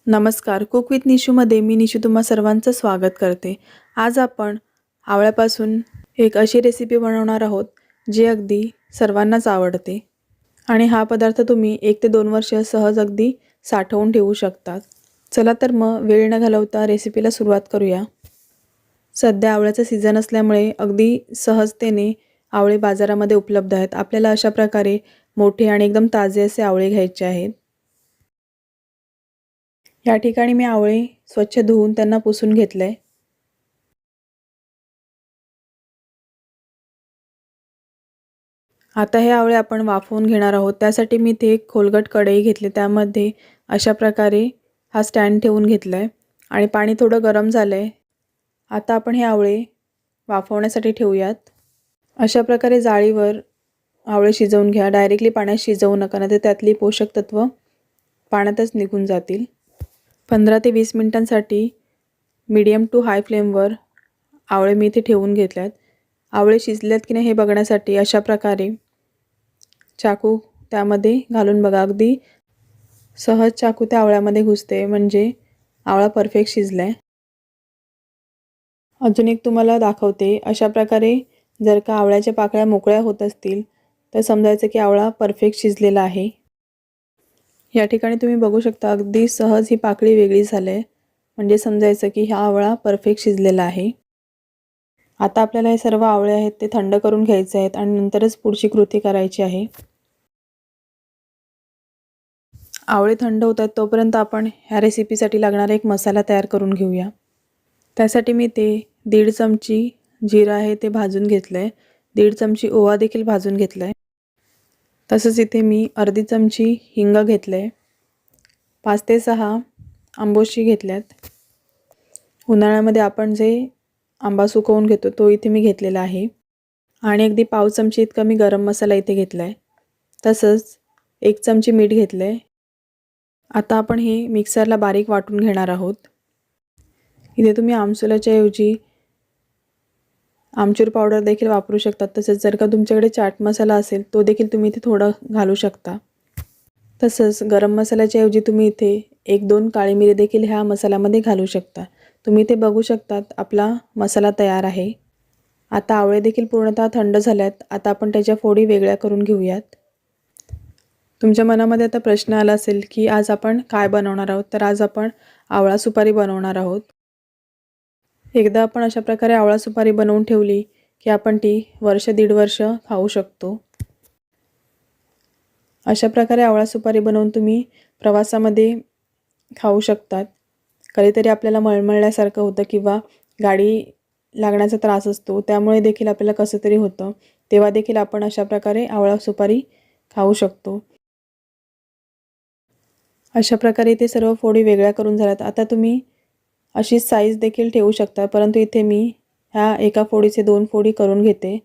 नमस्कार. Cook with निशूमध्ये मी निशू तुम्हा सर्वांचं स्वागत करते. आज आपण आवळ्यापासून एक अशी रेसिपी बनवणार आहोत जी अगदी सर्वांनाच आवडते आणि हा पदार्थ तुम्ही 1 ते 2 वर्ष सहज अगदी साठवून ठेवू शकतात. चला तर मग वेळ न घालवता रेसिपीला सुरुवात करूया. सध्या आवळ्याचा सीझन असल्यामुळे अगदी सहजतेने आवळे बाजारामध्ये उपलब्ध आहेत. आपल्याला अशा प्रकारे मोठे आणि एकदम ताजे असे आवळे घ्यायचे आहेत. या ठिकाणी मी आवळे स्वच्छ धुवून त्यांना पुसून घेतले. आता हे आवळे आपण वाफवून घेणार आहोत. त्यासाठी मी ते एक खोलगट कढई घेतली. त्यामध्ये अशा प्रकारे हा स्टँड ठेवून घेतला आहे आणि पाणी थोडं गरम झालं आहे. आता आपण हे आवळे वाफवण्यासाठी ठेवूयात. अशा प्रकारे जाळीवर आवळे शिजवून घ्या. डायरेक्टली पाण्यात शिजवू नका, नाहीतर त्यातली पोषक तत्व पाण्यातच निघून जातील. 15 ते 20 मिनिटांसाठी मीडियम टू हाय फ्लेमवर आवळे मी इथे ठेवून घेतल्यात. आवळे शिजलेत की नाही हे बघण्यासाठी अशा प्रकारे चाकू त्यामध्ये घालून बघा. अगदी सहज चाकू त्या आवळ्यामध्ये घुसते, म्हणजे आवळा परफेक्ट शिजला आहे. अजून एक तुम्हाला दाखवते. अशा प्रकारे जर का आवळ्याच्या पाकळ्या मोकळ्या होत असतील तर समजायचं की आवळा परफेक्ट शिजलेला आहे. या ठिकाणी तुम्ही बघू शकता अगदी सहज ही पाकळी वेगळी झाली आहे, म्हणजे समजायचं की हा आवळा परफेक्ट शिजलेला आहे. आता आपल्याला हे सर्व आवळे आहेत ते थंड करून घ्यायचे आहेत आणि नंतरच पुढची कृती करायची आहे. आवळे थंड होतात तोपर्यंत आपण ह्या रेसिपीसाठी लागणारा एक मसाला तयार करून घेऊया. त्यासाठी मी ते 1.5 चमची जिरा आहे ते भाजून घेतलं आहे. 1.5 चमची ओवा देखील भाजून घेतला आहे. तसंच इथे मी अर्धी चमची हिंग घेतलं आहे. 5 ते 6 आंबोशी घेतल्यात. उन्हाळ्यामध्ये आपण जे आंबा सुकवून घेतो तो इथे मी घेतलेला आहे. आणि अगदी पाव चमची इतका मी गरम मसाला इथे घेतला आहे. तसंच 1 चमची मीठ घेतलं आहे. आता आपण हे मिक्सरला बारीक वाटून घेणार आहोत. इथे तुम्ही आमसुलाच्या ऐवजी आमचूर पावडर देखील वापरू शकता. तसंच जर का तुमच्याकडे चाट मसाला असेल तो देखील तुम्ही इथे थोडा घालू शकता. तसंच गरम मसाल्याच्या ऐवजी तुम्ही इथे 1-2 काळी मिरी देखील ह्या मसाल्यामध्ये घालू शकता. तुम्ही इथे बघू शकतात आपला मसाला तयार आहे. आता आवळे देखील पूर्णतः थंड झाल्यात. आता आपण त्याच्या फोडी वेगळ्या करून घेऊयात. तुमच्या मनामध्ये आता प्रश्न आला असेल की आज आपण काय बनवणार आहोत. तर आज आपण आवळा सुपारी बनवणार आहोत. एकदा आपण अशा प्रकारे आवळा सुपारी बनवून ठेवली की आपण ती वर्ष 1.5 वर्ष खाऊ शकतो. अशा प्रकारे आवळा सुपारी बनवून तुम्ही प्रवासामध्ये खाऊ शकतात. कधीतरी आपल्याला मळमळल्यासारखं होतं किंवा गाडी लागण्याचा त्रास असतो, त्यामुळे देखील आपल्याला कसं तरी होतं, तेव्हा देखील आपण अशा प्रकारे आवळा सुपारी खाऊ शकतो. अशा प्रकारे ते सर्व फोडी वेगळ्या करून झाल्यात. आता तुम्ही अशी साईज देखील ठेवू शकता, परंतु इथे मी ह्या एका फोडीचे 2 फोडी करून घेते,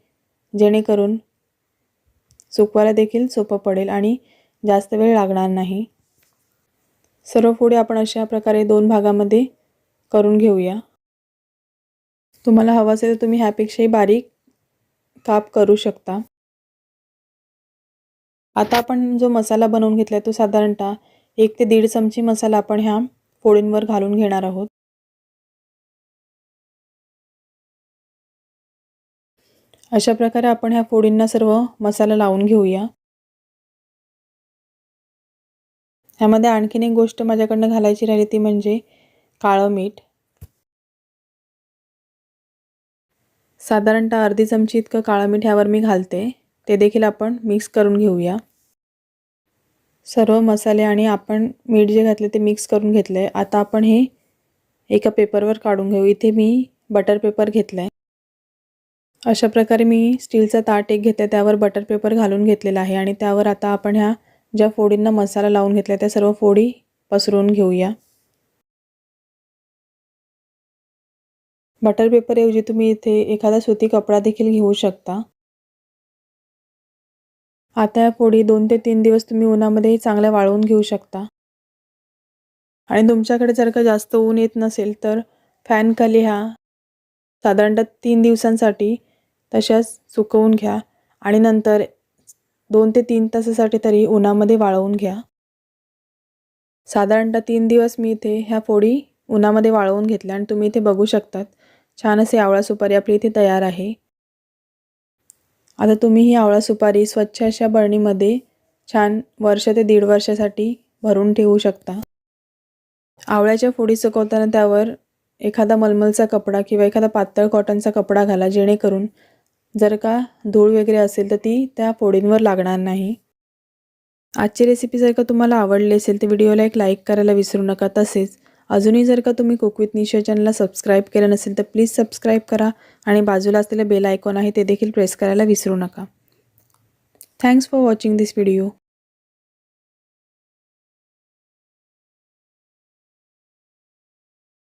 जेणेकरून सुकवायला देखील सोपं पडेल आणि जास्त वेळ लागणार नाही. सर्व फोडी आपण अशा प्रकारे 2 भागामध्ये करून घेऊया. तुम्हाला हवं असेल तर तुम्ही ह्यापेक्षाही बारीक काप करू शकता. आता आपण जो मसाला बनवून घेतला तो साधारणतः 1 ते 1.5 चमची मसाला आपण ह्या फोडींवर घालून घेणार आहोत. अशा प्रकारे आपण ह्या फोडींना सर्व मसाला लावून घेऊया. ह्यामध्ये आणखीन एक गोष्ट माझ्याकडनं घालायची राहिली ती म्हणजे काळं मीठ. साधारणतः अर्धी चमची इतकं काळं मीठ ह्यावर मी घालते. ते देखील आपण मिक्स करून घेऊया. सर्व मसाले आणि आपण मीठ जे घातले ते मिक्स करून घेतले. आता आपण हे एका पेपरवर काढून घेऊ. इथे मी बटर पेपर घेतला आहे. अशा प्रकारे मी स्टीलचा ताट एक घेतला, त्यावर बटर पेपर घालून घेतलेला आहे आणि त्यावर आता आपण ह्या ज्या फोडींना मसाला लावून घेतला त्या सर्व फोडी पसरवून घेऊया. बटर पेपरऐवजी तुम्ही इथे एखादा सुती कपडा देखील घेऊ शकता. आता या फोडी 2 ते 3 दिवस तुम्ही उन्हामध्ये चांगल्या वाळवून घेऊ शकता. आणि तुमच्याकडे जर का जास्त ऊन येत नसेल तर फॅनखाली ह्या साधारणतः 3 दिवसांसाठी तशाच सुकवून घ्या आणि नंतर 2 ते 3 तासासाठी तरी उन्हामध्ये वाळवून घ्या. साधारणतः 3 दिवस मी इथे ह्या फोडी उन्हामध्ये वाळवून घेतल्या आणि तुम्ही इथे बघू शकतात छान असे आवळा सुपारी आपली इथे तयार आहे. आता तुम्ही ही आवळा सुपारी स्वच्छ अशा बरणीमध्ये छान वर्ष ते 1.5 वर्षासाठी भरून ठेवू शकता. आवळ्याच्या फोडी सुकवताना त्यावर एखादा मलमलचा कपडा किंवा एखादा पातळ कॉटनचा कपडा घाला, जेणेकरून जर का धूळ वगैरे असेल तर ती त्या फोडींवर लागणार नाही. आजची रेसिपी जर का तुम्हाला आवडली असेल तर व्हिडिओला एक लाईक करायला विसरू नका. तसेच अजूनही जर का तुम्ही कुक विथ निशा चॅनलला सबस्क्राईब केलं नसेल तर प्लीज सबस्क्राईब करा आणि बाजूला असलेले बेल आयकॉन आहे ते देखील प्रेस करायला विसरू नका. Thanks for watching this video.